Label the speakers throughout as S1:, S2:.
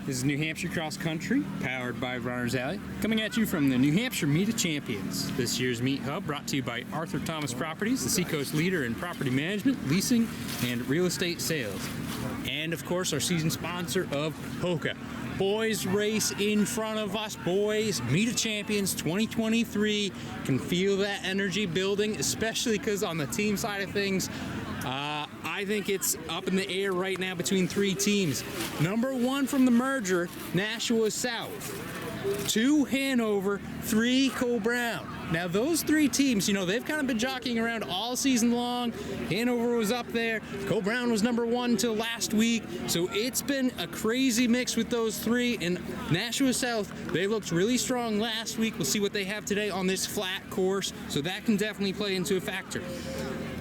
S1: This is New Hampshire Cross Country, powered by Runners Alley, coming at you from the New Hampshire Meet of Champions. This year's Meet Hub brought to you by Arthur Thomas Properties, the Seacoast leader in property management, leasing, and real estate sales. And of course, our season sponsor of Hoka. Boys race in front of us, boys. Meet of Champions 2023. Can feel that energy building, especially because on the team side of things, I think it's up in the air right now between three teams. Number one from the merger, Nashua South. 2, Hanover. 3, Coe-Brown. Now those three teams, they've kind of been jockeying around all season long. Hanover was up there. Coe-Brown was number one till last week. So it's been a crazy mix with those three. And Nashua South, they looked really strong last week. We'll see what they have today on this flat course. So that can definitely play into a factor.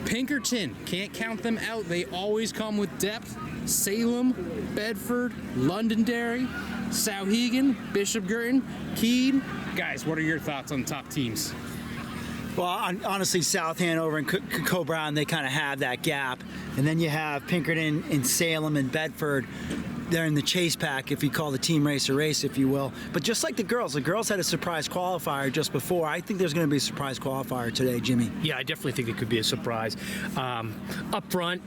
S1: Pinkerton, can't count them out. They always come with depth. Salem, Bedford, Londonderry, Souhegan, Bishop Girton, Keene. Guys, what are your thoughts on the top teams?
S2: Well, honestly, South Hanover and Coe-Brown, they kind of have that gap. And then you have Pinkerton and Salem and Bedford. They're in the chase pack, if you call the team race a race, if you will. But just like the girls had a surprise qualifier just before. I think there's going to be a surprise qualifier today, Jimmy.
S3: Yeah, I definitely think it could be a surprise. Up front,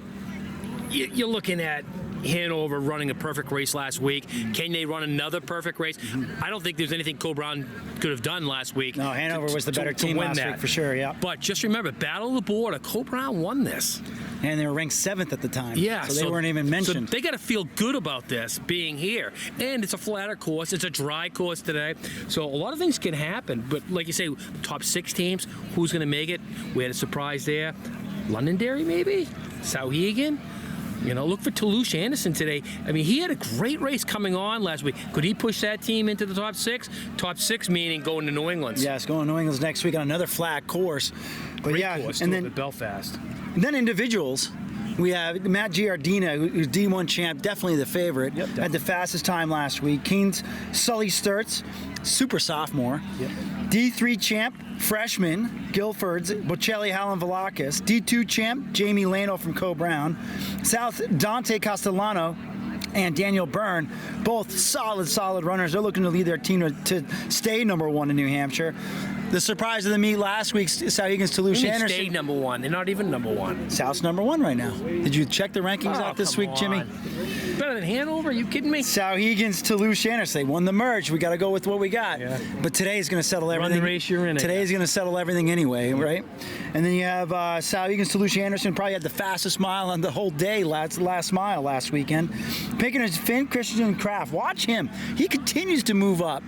S3: you're looking at Hanover running a perfect race last week. Can they run another perfect race? I don't think there's anything Coe-Brown could have done last week.
S2: No, Hanover was the better team last week for sure, yeah.
S3: But just remember, Battle of the Border, Coe-Brown won this.
S2: And they were ranked 7th at the time.
S3: Yeah.
S2: So they weren't even mentioned.
S3: So they got to feel good about this being here. And it's a flatter course. It's a dry course today. So a lot of things can happen. But like you say, top 6 teams, who's going to make it? We had a surprise there. Londonderry, maybe? Souhegan? Look for Toulouse Anderson today. I mean, he had a great race coming on last week. Could he push that team into the top 6? Top 6 meaning going to New England.
S2: Yes, going to New England next week on another flat course. But
S3: great
S2: yeah,
S3: course,
S2: and
S3: too,
S2: then
S3: at Belfast.
S2: And then individuals. We have Matt Giardina, who's D1 champ, definitely the favorite. Yep, had the fastest time last week. Keen's Sully Sturts, super sophomore. Yep. D3 champ, freshman, Guilford's Bocelli Hallen Velakis. D2 champ, Jamie Lano from Coe-Brown. South, Dante Castellano and Daniel Byrne, both solid runners. They're looking to lead their team to stay number one in New Hampshire. The surprise of the meet last week, Souhegan's Toulouse Anderson.
S3: Stay number one. They're not even number one.
S2: South's number one right now. Did you check the rankings out this week, Jimmy?
S3: Better than Hanover? Are you kidding me?
S2: Souhegan's Toulouse Anderson. They won the merge. We got to go with what we got. Yeah. But today's going to settle everything.
S3: Run the race you're in.
S2: Today's going to settle everything anyway, right? And then you have Souhegan's Toulouse Anderson probably had the fastest mile on the whole day, last mile last weekend. Picking his Finn Christensen Craft. Watch him. He continues to move up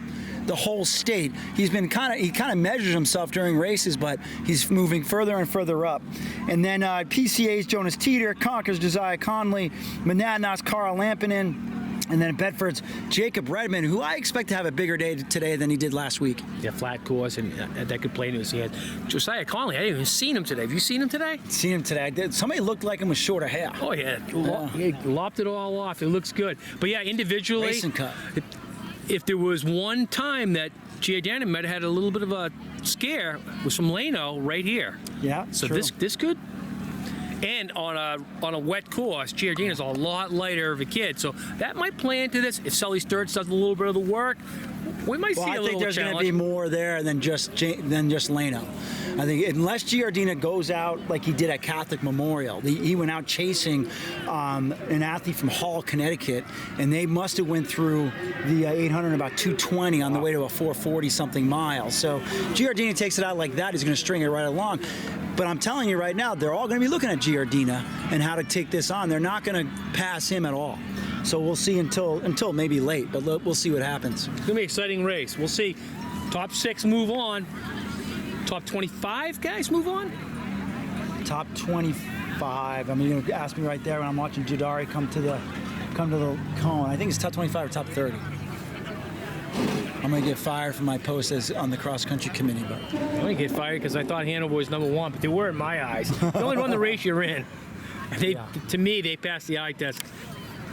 S2: the whole state. He kind of measures himself during races, but he's moving further and further up. And then PCA's Jonas Teeter, Conker's Josiah Conley, Monadnock's Carl Lampinen, and then Bedford's Jacob Redmond, who I expect to have a bigger day today than he did last week.
S3: Yeah, flat course, and that could play into his hand. Josiah Conley, I didn't even seen him today. Have you seen him today?
S2: Seen him today. I did. Somebody looked like him with shorter hair.
S3: Oh, yeah. He lopped it all off. It looks good. But yeah, individually,
S2: Racing cut.
S3: If there was one time that Giordano might have had a little bit of a scare, was from Lano right here.
S2: Yeah,
S3: so
S2: true.
S3: this could. And on a wet course, Giordano's a lot lighter of a kid, so that might play into this. If Sully Sturts does a little bit of the work, we might see a little challenge.
S2: I think there's going to be more there than just Lano. I think unless Giardina goes out like he did at Catholic Memorial, he went out chasing an athlete from Hall, Connecticut, and they must have went through the 800 in about 2:20 on the way to a 440 something miles. So Giardina takes it out like that, he's going to string it right along. But I'm telling you right now, they're all going to be looking at Giardina and how to take this on. They're not going to pass him at all. So we'll see until maybe late, but we'll see what happens.
S3: It's going to be an exciting race. We'll see. Top 6 move on. Top 25 guys move on.
S2: Top 25. I mean, you're going to ask me right there when I'm watching Jadari come to the cone. I think it's top 25 or top 30. I'm going to get fired from my post as on the cross-country committee. But
S3: I'm going to get fired because I thought Hanover was number one, but they were in my eyes. You only run the race you're in. To me, they passed the eye test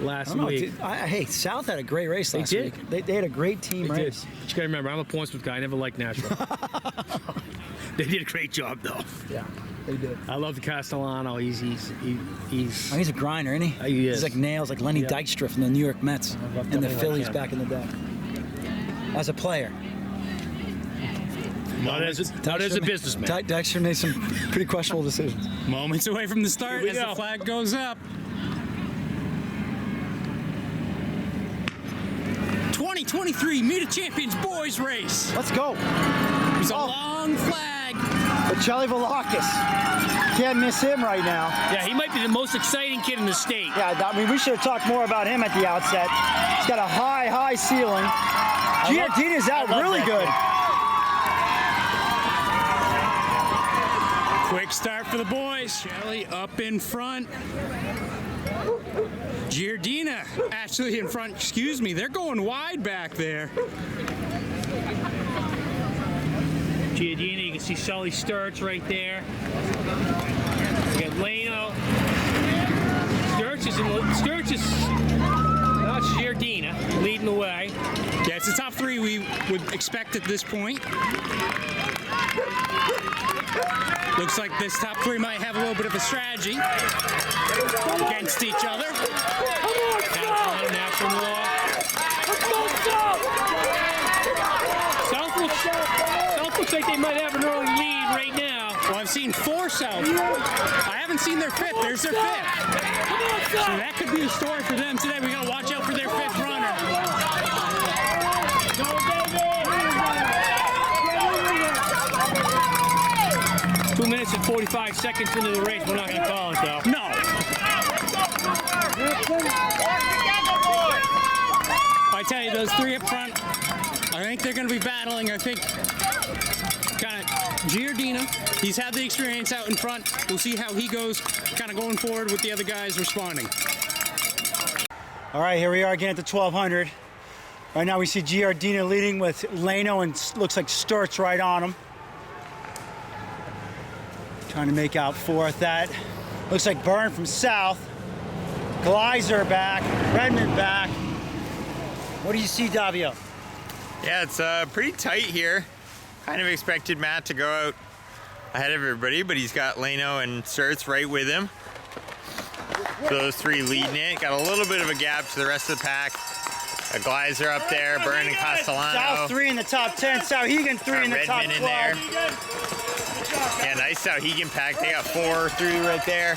S3: last week.
S2: Hey, South had a great race last week. They had a great team race.
S3: But you got to remember, I'm a Portsmouth guy. I never liked Nashville. They did a great job, though.
S2: Yeah. They did.
S3: I love the Castellano. He's
S2: Oh, he's a grinder, isn't he?
S3: He
S2: He's
S3: is.
S2: like Nails, like Lenny Dykstra from the New York Mets and the
S3: definitely like
S2: Phillies
S3: him.
S2: back in the day. As a player.
S3: not as a businessman.
S2: Dykstra made some pretty questionable decisions.
S1: Moments away from the start
S3: Here we
S1: as
S3: go.
S1: the flag goes up. 2023 Meet of Champions boys race.
S2: Let's go.
S1: There's a
S2: Oh.
S1: long flag.
S2: But Charlie Velakis. Can't miss him right now.
S3: Yeah, he might be the most exciting kid in the state.
S2: Yeah, I mean, we should have talked more about him at the outset. He's got a high ceiling. Giardina's out
S3: love
S2: really
S3: that
S2: good.
S1: Quick start for the boys. Shelley up in front. Giardina actually in front. Excuse me. They're going wide back there.
S3: Giardina, you can see Sully Sturts right there. We got Leno. Sturts is that's Giardina leading the way.
S1: Yeah, it's the top three we would expect at this point. Looks like this top three might have a little bit of a strategy against each other.
S3: South looks like they might have an early lead right now.
S1: Well, I've seen 4 South. I haven't seen their 5th. There's their 5th. So that could be a story for them today. We gotta watch out for their 5th runner.
S3: 2 minutes and 45 seconds into the race. We're not going to call it, though.
S1: No. I tell you, those 3 up front, I think they're going to be battling. I think kind of Giardina, he's had the experience out in front. We'll see how he goes kind of going forward with the other guys responding.
S2: All right, here we are again at the 1200. Right now we see Giardina leading with Leno and looks like Sturts right on him. Trying to make out 4th. That looks like Byrne from South. Gleiser back, Redmond back. What do you see, Davio?
S4: Yeah, it's pretty tight here. Kind of expected Matt to go out ahead of everybody, but he's got Leno and Sturts right with him. So those 3 leading it. Got a little bit of a gap to the rest of the pack. A Gleiser up there, Byrne and Castellano.
S2: South 3 in the top 10, Sauhegan 3 in the top 12.
S4: Redmond in there. Yeah, nice Sauhegan pack. They got 4 through right there.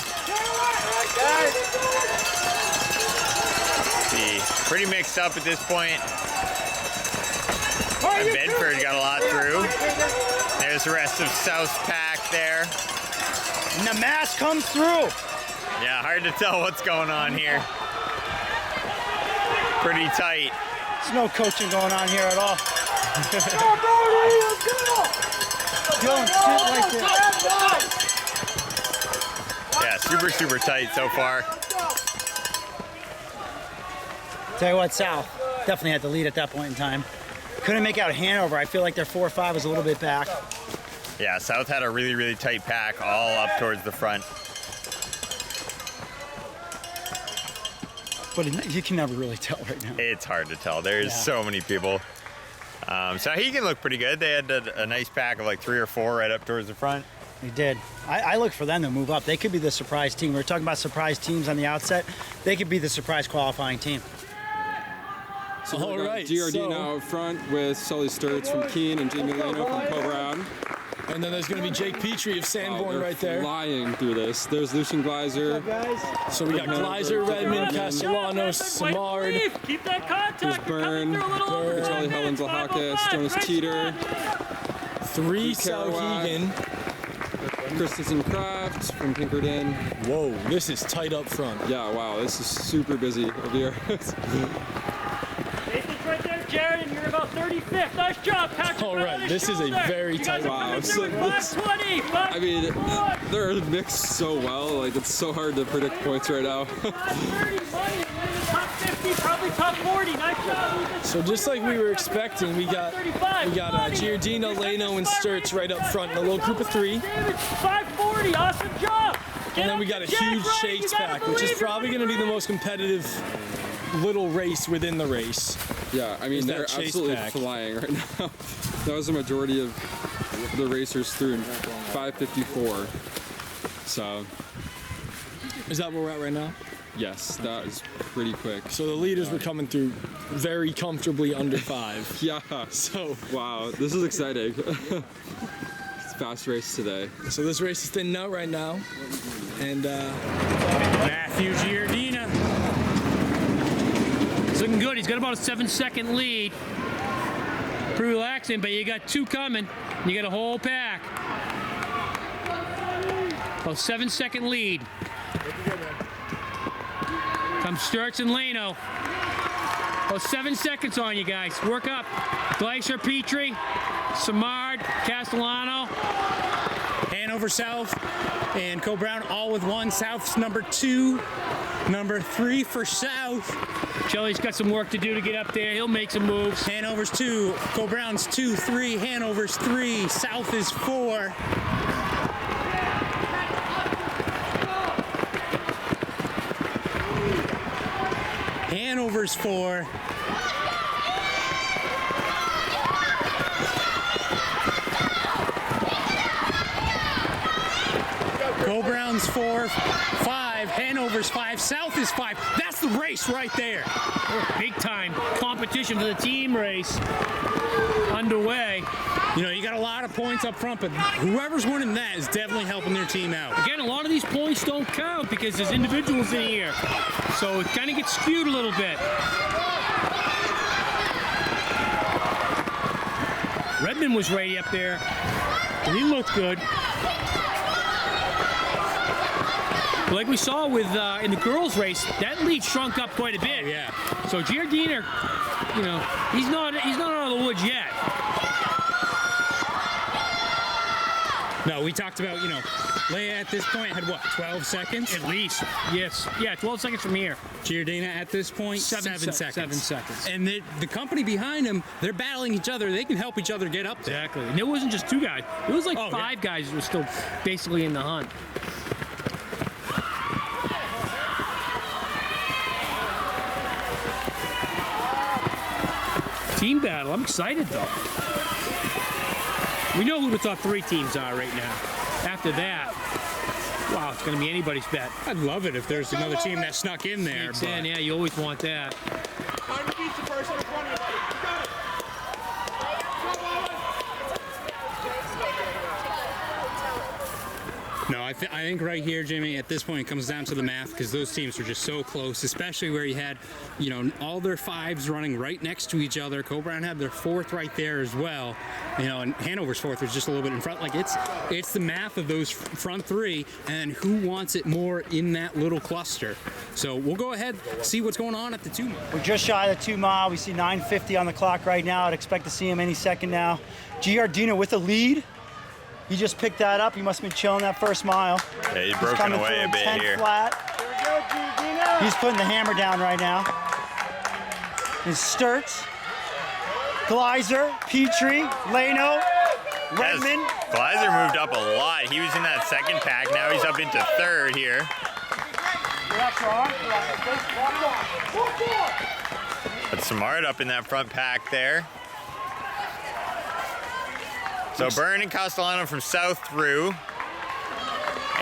S4: See, pretty mixed up at this point. And Bedford got a lot through. There's the rest of South's pack there.
S2: And the mass comes through.
S4: Yeah, hard to tell what's going on here. Pretty tight.
S2: There's no coaching going on here at all. Dylan, sit right there.
S4: Yeah, super tight so far.
S2: Tell you what, South definitely had the lead at that point in time. Couldn't make out Hanover. I feel like their 4 or 5 was a little bit back.
S4: Yeah, South had a really tight pack all up towards the front.
S2: But you can never really tell right now.
S4: It's hard to tell. There's so many people. So he can look pretty good. They had a nice pack of like 3 or 4 right up towards the front.
S2: They did. I look for them to move up. They could be the surprise team. We were talking about surprise teams on the outset. They could be the surprise qualifying team.
S5: So all right, Giardina out front with Sully Sturts from Keene and Jamie Leno from Coburn.
S6: And then there's going to be Jake Petrie of Sanborn right there.
S5: Flying through this. There's Lucian Gleiser.
S6: So we got Gleiser, Redmond, Castellanos, Samard.
S3: Keep that contact.
S5: There's Byrne, Charlie Helens, Lahakis, Jonas Teeter,
S6: 3
S5: Kerouac.
S6: Sauhegan.
S5: Christensen Kraft from Pinkerton.
S6: Whoa, this is tight up front.
S5: Yeah, wow, this is super busy over here.
S7: Nathan's right there, Jared, and you're about 35th. Nice job, Patrick.
S6: All right, this is a very tight
S5: Wow.
S6: wow.
S5: So this,
S7: 520.
S5: I mean, they're mixed so well. Like, it's so hard to predict points right now.
S7: 30 money, top 50, probably top 40. Nice job. Ethan.
S6: So just like we were expecting, we got Giardina, Leno, and Sturts right up front in a little group of 3.
S7: David, 540. Awesome job.
S6: And then we got a huge chase pack, which is probably going to be the most competitive little race within the race.
S5: Yeah, I mean,
S6: Is that
S5: they're
S6: chase
S5: absolutely
S6: pack.
S5: flying right now. That was the majority of the racers through in 5:54. So,
S6: Is that where we're at right now?
S5: yes, that is pretty quick.
S6: So the leaders were coming through very comfortably under 5.
S5: Yeah.
S6: So
S5: Wow, this is exciting. It's a fast race today.
S6: this race is thinning out right now. And
S1: Matthew Giardina.
S3: It's looking good. He's got about a 7-second lead. Pretty relaxing, but you got 2 coming. You got a whole pack. About 7-second lead. Comes Sturts and Leno. About 7 seconds on you guys. Work up. Glacier, Petrie, Samard, Castellano.
S1: Hanover South and Co Brown all with 1. South's number 2. Number 3 for South.
S3: Jelly's got some work to do to get up there. He'll make some moves.
S1: Hanover's 2. Co Brown's 2, 3. Hanover's 3. South is 4. Hanover's 4. Co Brown's 4, 5. Hanover's 5. South is 5. That's the race right there.
S3: Big time competition for the team race underway.
S1: You know, you got a lot of points up front, but whoever's winning that is definitely helping their team out.
S3: Again, a lot of these points don't count because there's individuals in here. So it kind of gets skewed a little bit. Redmond was right up there. And he looked good. But like we saw with in the girls' race, that lead shrunk up quite a bit.
S1: Yeah.
S3: So Giardina, you know, he's not out of the woods yet.
S1: No, we talked about, you know, Leia at this point had what, 12 seconds?
S3: At least. Yes. Yeah, 12 seconds from here.
S1: Giardina at this point, 7 seconds.
S3: 7 seconds.
S1: And the company behind him, they're battling each other. They can help each other get up there.
S3: Exactly. And it wasn't just 2 guys. It was like
S1: Oh,
S3: 5 guys who were still basically in the hunt. Team battle. I'm excited though. We know who the top 3 teams are right now. After that, wow, it's going to be anybody's bet.
S1: I'd love it if there's another team that snuck in there.
S3: Sneaks in, yeah, you always want that.
S1: No, I think right here, Jimmy, at this point it comes down to the math because those teams were just so close, especially where you had, you know, all their 5s running right next to each other. Co Brown had their 4th right there as well, you know, and Hanover's 4th was just a little bit in front. Like it's the math of those front 3 and who wants it more in that little cluster. So we'll go ahead, see what's going on at the 2 mile.
S2: We're just shy of the 2 mile. We see 9:50 on the clock right now. I'd expect to see him any second now. Giardina with the lead. He just picked that up. He must have been chilling that first mile.
S4: Yeah, he's broken away a bit here.
S2: Flat. He's putting the hammer down right now. It's Sturts, Gleiser, Petrie, Leno, Redmond.
S4: Gleiser moved up a lot. He was in that 2nd pack. Now he's up into 3rd here. But Samard up in that front pack there. So Byrne and Castellano from South through.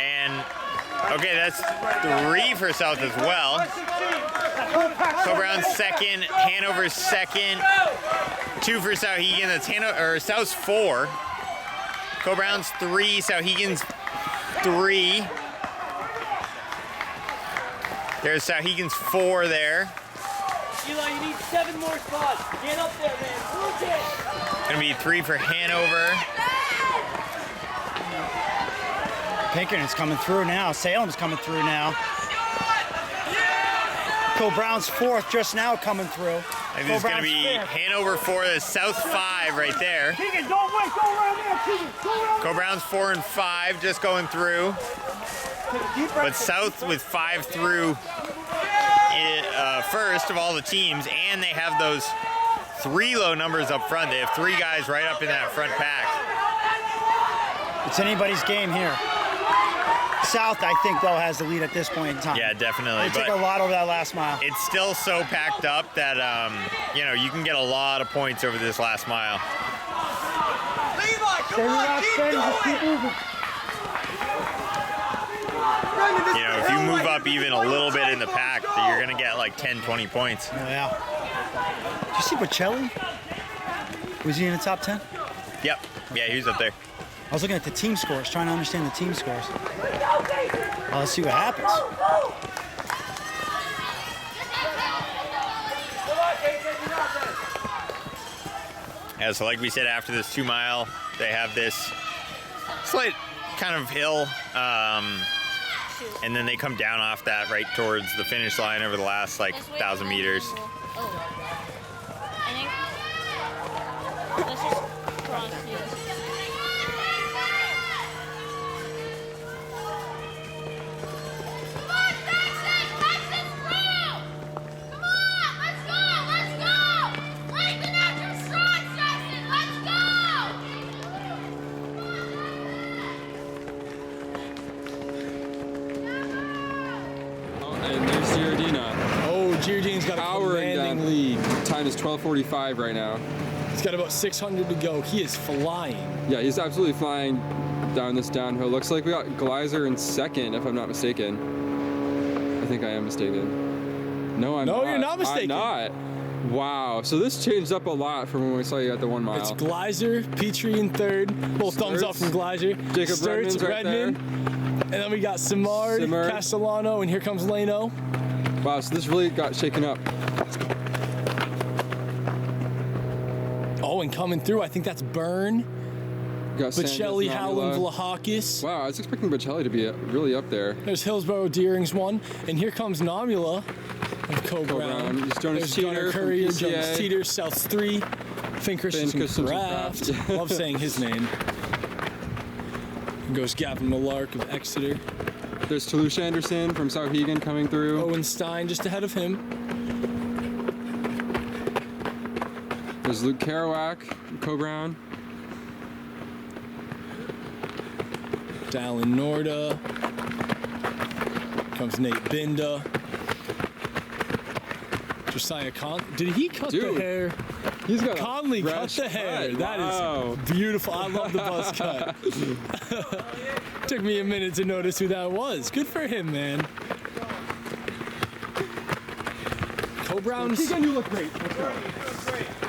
S4: And, okay, that's 3 for South as well. Co Brown's 2nd, Hanover's 2nd, 2 for Souhegan. That's South's 4. Co Brown's 3, Souhegan's 3. There's Souhegan's 4 there.
S7: Eli, you need 7 more spots. Get up there, man. Work it.
S4: Gonna be 3 for Hanover.
S2: Pinkerton's coming through now. Salem's coming through now. Co Brown's 4th just now coming through.
S4: And this is gonna be Hanover 4, the South 5 right there.
S7: Keegan, don't wait. Go around there, Keegan. Go around.
S4: Co Brown's 4 and 5 just going through. But South with 5 through first of all the teams, and they have those 3 low numbers up front. They have 3 guys right up in that front pack.
S2: It's anybody's game here. South, I think, though, has the lead at this point in time.
S4: Yeah, definitely.
S2: They took a lot over that last mile.
S4: It's still so packed up that, you know, you can get a lot of points over this last mile.
S7: Levi, come on, keep going.
S4: you know, if you move up even a little bit in the pack, you're going to get like 10, 20 points.
S2: Oh, yeah. Did you see Bocelli? Was he in the top 10?
S4: Yep. Yeah, he was up there.
S2: I was looking at the team scores, trying to understand the team scores. Well, let's see what happens.
S4: Yeah, so like we said, after this 2 mile, they have this slight kind of hill, and then they come down off that right towards the finish line over the last like 1,000 meters.
S8: I think let's just cross here.
S5: And there's Giardina.
S6: Oh, Giardina's got a
S5: Powering
S6: commanding
S5: down.
S6: lead.
S5: Time is 12:45 right now.
S6: He's got about 600 to go. He is flying.
S5: Yeah, he's absolutely flying down this downhill. Looks like we got Gleiser in second, if I'm not mistaken. I think I am mistaken. No, I'm not.
S6: No, you're not mistaken.
S5: I'm not. Wow. So this changed up a lot from when we saw you at the 1 mile.
S6: It's Gleiser, Petrie in third. Both thumbs up from Gleiser.
S5: Jacob
S6: Sturz,
S5: Redmond's right
S6: Redmond. And then we got Simard,
S5: Simard.
S6: Castellano, and here comes Leno.
S5: Wow, so this really got shaken up.
S6: Oh, and coming through, I think that's Byrne,
S5: We got
S6: Bocelli,
S5: Sanders,
S6: Howland,
S5: Namula.
S6: Vlahakis.
S5: Wow, I was expecting Bocelli to be really up there.
S6: There's Hillsborough Deering's one. And here comes Namula of Co Brown.
S5: There's Jonas
S6: There's Gunnar
S5: Teeter from
S6: Courier,
S5: PCA.
S6: Jonas Teeter, South 3, Finn Christensen
S5: Christensen-Kraft.
S6: Kraft. Love saying his name. And goes Gavin Millark of Exeter.
S5: There's Toulouse Anderson from Souhegan coming through.
S6: Owen Stein just ahead of him.
S5: There's Luke Kerouac, Co Brown.
S6: Dallin Norda. Comes Nate Binda. Josiah Did he cut
S5: Dude,
S6: the hair?
S5: He's got
S6: Conley
S5: a
S6: cut
S5: fresh
S6: the hair.
S5: cut.
S6: That is
S5: Wow.
S6: beautiful. I love the buzz cut. Took me a minute to notice who that was. Good for him, man. Co-Brown's.
S5: Keegan, you look great. Let's go.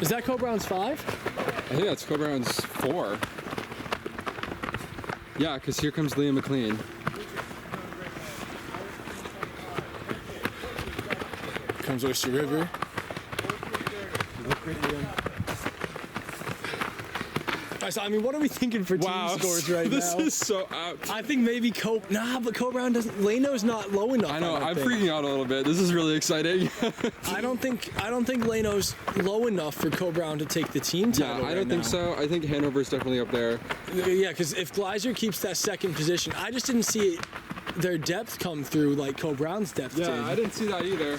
S6: Is that Co-Brown's 5?
S5: I think that's Co Brown's 4. Yeah, because here comes Liam McLean.
S6: Comes Oyster River. All right, so I mean, what are we thinking for team scores right
S5: this
S6: now?
S5: is so apt.
S6: I think maybe but Co-Brown doesn't. Leno's not low enough.
S5: I know.
S6: don't
S5: I'm
S6: think.
S5: freaking out a little bit. This is really exciting.
S6: I don't think Leno's low enough for Co-Brown to take the team title.
S5: Yeah, I don't think so. I think Hanover's definitely up there.
S6: Yeah, because if Gleiser keeps that second position, I just didn't see their depth come through like Co-Brown's depth did.
S5: Yeah, I didn't see that either.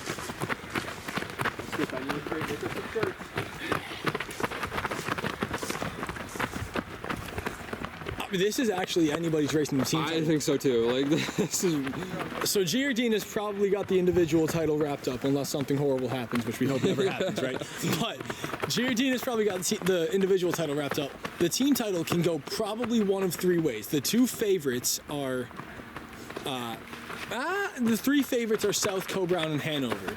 S6: This is actually anybody's race in the team
S5: I
S6: title.
S5: think so too. Like this is.
S6: So Giardina's probably got the individual title wrapped up, unless something horrible happens, which we hope never happens, right? But Giardina's probably got the individual title wrapped up. The team title can go probably one of 3 ways. The 2 favorites are, the 3 favorites are South, Co-Brown, and Hanover.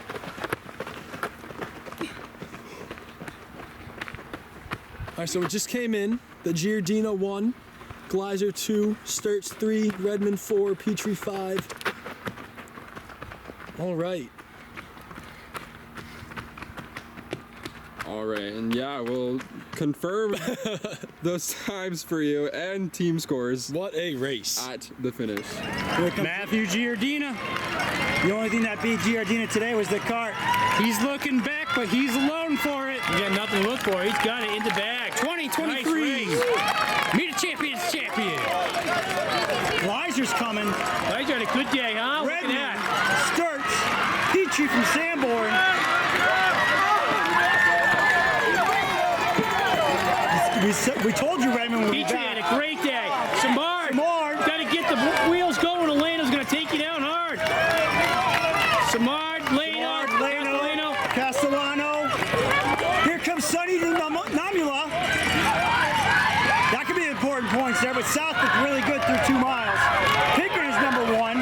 S6: All right, so it just came in. The Giardina 1, Gleiser 2, Sturz 3, Redmond 4, Petrie 5. All right.
S5: All right, and yeah, we'll confirm those times for you and team scores
S6: What a race.
S5: at the finish.
S1: Matthew Giardina.
S2: The only thing that beat Giardina today was the cart.
S1: He's looking back, but he's alone for it.
S7: You got nothing to look for. He's got it in the bag.
S1: 2023. Meet a Champions champion.
S2: Gleiser's coming.
S7: He's got a good day, huh? Look at
S2: Redmond,
S7: that.
S2: Sturz, Petrie from Sanborn. We told you Redmond would be
S7: Petrie
S2: back.
S7: had a great day. Samard. Got to get the wheels going. Elena's going to take you down hard. Samard, Leno.
S2: Castellano. Here comes Sonny Namula. That could be important points there, but South looked really good through 2 miles. Pickard is number 1.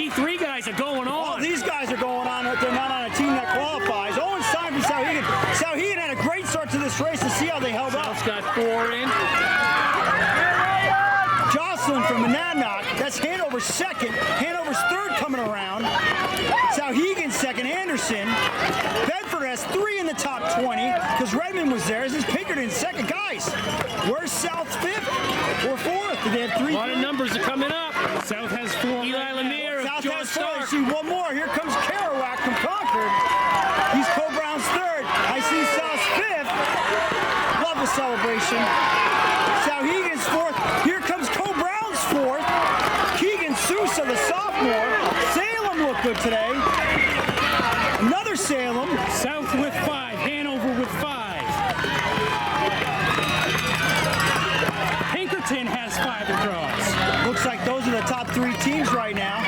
S7: D3 guys are going
S2: All
S7: on.
S2: these guys are going on. They're not on a team that qualifies. Owen Stein from Sauhegan. Sauhegan had a great start to this race to see how they held up.
S7: South's got 4 in.
S2: Jocelyn from Monadnock. That's Hanover's second. Hanover's third coming around. Sauhegan second. Anderson. Bedford has 3 in the top 20 because Redmond was there. This is Pinkerton second. Guys, where's South fifth or fourth? They have 3.
S7: A lot of numbers are coming up.
S1: South has 4.
S7: Eli Lemire,
S2: South
S7: John
S2: has 4.
S7: Stark.
S2: I see one more. Here comes Kerouac from Concord. He's Co-Brown's third. I see South's fifth. Love the celebration. Sauhegan's fourth. Here comes Co-Brown's fourth. Keegan Sousa, the sophomore. Salem looked good today. Another Salem.
S1: South with 5. Hanover with 5. Pinkerton has 5 across.
S2: Looks like those are the top 3 teams right now.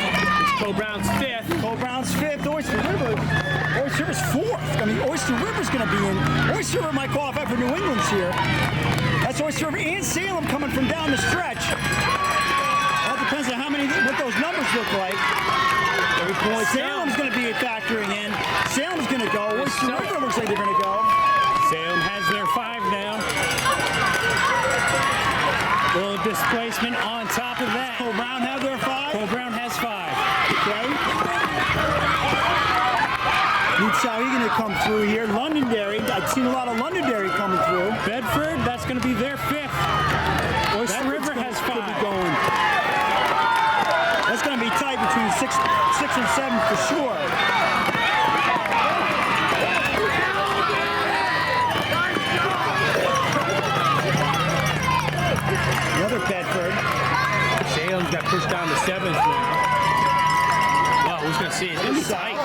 S7: Co-Brown's 5th.
S2: Co-Brown's 5th. Oyster River. Oyster River's 4th. I mean, Oyster River's going to be in. Oyster River might qualify for New England's here. That's Oyster River and Salem coming from down the stretch. All depends on what those numbers look like. Salem's going to be factoring in. Salem's going to go. Oyster River looks like they're going to go.
S1: Salem has their 5 now. Little displacement on top of that.
S2: Co-Brown have their 5.
S1: Co-Brown has 5.
S2: Okay. Need Sauhegan to come through here. Londonderry. I've seen a lot of Londonderry coming through.
S1: Bedford, that's going to be their 5th. Oyster River has 5.
S2: Could be going. That's going to be tight between 6 and 7 for sure. Another Bedford.
S7: Salem's got pushed down to 7th now. Wow, who's going to see it? It's going to be tight.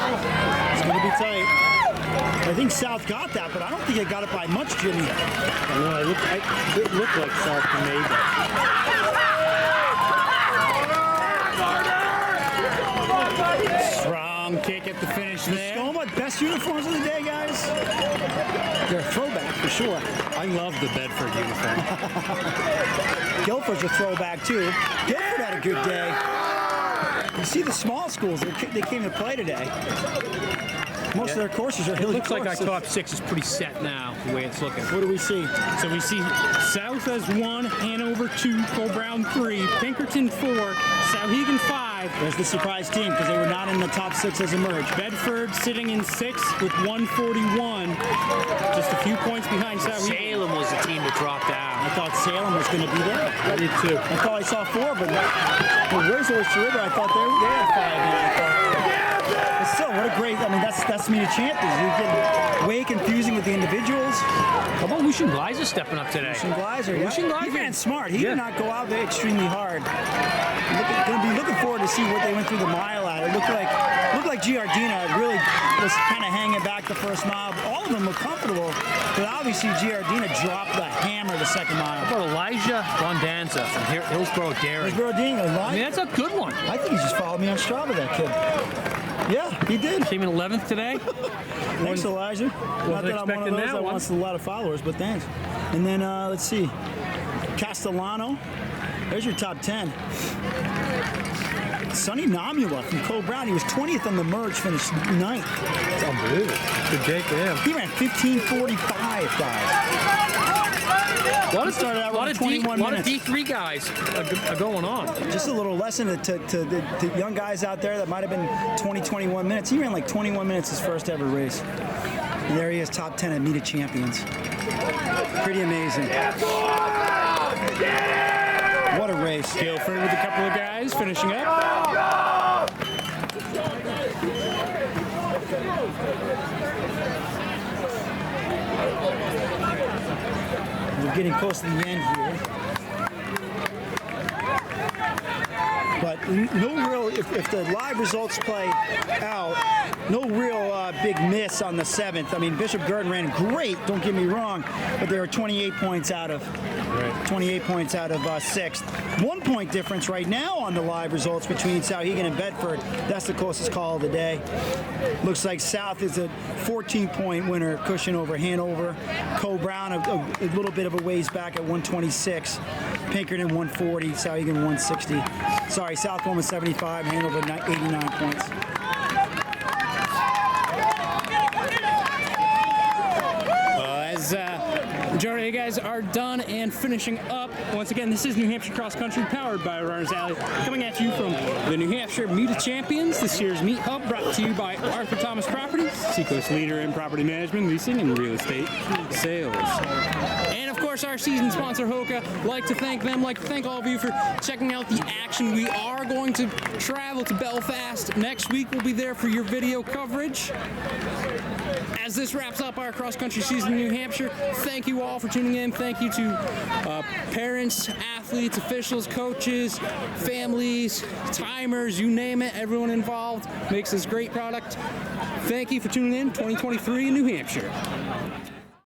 S2: It's going to be tight. I think South got that, but I don't think they got it by much, Jimmy.
S7: I know, it looked like South made
S1: Strong kick at the finish there.
S2: Skoma, best uniforms of the day, guys. They're a throwback for sure.
S1: I love the Bedford uniform.
S2: Guilford's a throwback too. Guilford had a good day. You see the small schools, they came to play today. Most of their courses are hilly
S7: Looks like our
S2: courses.
S7: top 6 is pretty set now, the way it's looking.
S2: What do we see?
S1: So we see South has 1, Hanover 2, Co-Brown 3, Pinkerton 4, Sauhegan 5.
S2: There's the surprise team because they were not in the top 6 as a merge.
S1: Bedford sitting in 6th with 141. Just a few points behind Sauhegan.
S7: Salem was the team that dropped out.
S2: I thought Salem was going to be there.
S7: I did too.
S2: I thought I saw 4, but where's Oyster River? I thought they had 5 in it. But still, what a great, I mean, that's Meet of Champions. You get way confusing with the individuals.
S7: How about Lucian Gleiser stepping up today?
S2: Lucian Gleiser, yeah.
S7: Lucian Gleiser.
S2: He ran smart. He
S7: Yeah.
S2: did not go out there extremely hard. Going to be looking forward to see what they went through the mile at. It looked like Giardina really was kind of hanging back the first mile. All of them were comfortable, but obviously Giardina dropped the hammer the second mile.
S7: How about Elijah Bondanza from Hillsborough Dairy?
S2: Giardina,
S7: I mean, that's a good one.
S2: I think he just followed me on Strava, that kid. Yeah, he did.
S7: Came in 11th today.
S2: Thanks, Elijah. Not that I'm one of
S7: expecting
S2: those
S7: that
S2: that
S7: one.
S2: wants a lot of followers, but thanks. And then, let's see. Castellano. There's your top 10. Sonny Namula from Co-Brown. He was 20th on the merge, finished 9th.
S7: It's unbelievable. Good day for him.
S2: He ran 15:45, guys.
S7: A lot of,
S2: started out
S7: lot
S2: with
S7: of,
S2: 21
S7: lot of
S2: minutes.
S7: D3 guys are going on.
S2: Just a little lesson to the young guys out there that might have been 20, 21 minutes. He ran like 21 minutes his first ever race. And there he is, top 10 at Meet of Champions. Pretty amazing. What a race.
S1: Guilford with a couple of guys finishing up.
S2: We're getting close to the end here. But no real, if the live results play out, no real big miss on the 7th. I mean, Bishop Gurdon ran great, don't get me wrong, but they were 28 points out of 28 points out of 6th. 1 point difference right now on the live results between Souhegan and Bedford. That's the closest call of the day. Looks like South is a 14-point winner, cushion over Hanover. Co-Brown a little bit of a ways back at 126. Pinkerton 140, Souhegan 160. Sorry, Southmore was 75, Hanover 89 points.
S1: As majority of you guys are done and finishing up, once again, this is New Hampshire Cross Country, powered by Runners Alley, coming at you from the New Hampshire Meet of Champions. This year's Meet Hub brought to you by Arthur Thomas Properties, Seacoast leader in property management, leasing, and real estate sales. And of course, our season sponsor, Hoka. Like to thank them, like to thank all of you for checking out the action. We are going to travel to Belfast next week. We'll be there for your video coverage. As this wraps up our cross-country season in New Hampshire, thank you all for tuning in. Thank you to parents, athletes, officials, coaches, families, timers, you name it. Everyone involved makes this great product. Thank you for tuning in. 2023 in New Hampshire.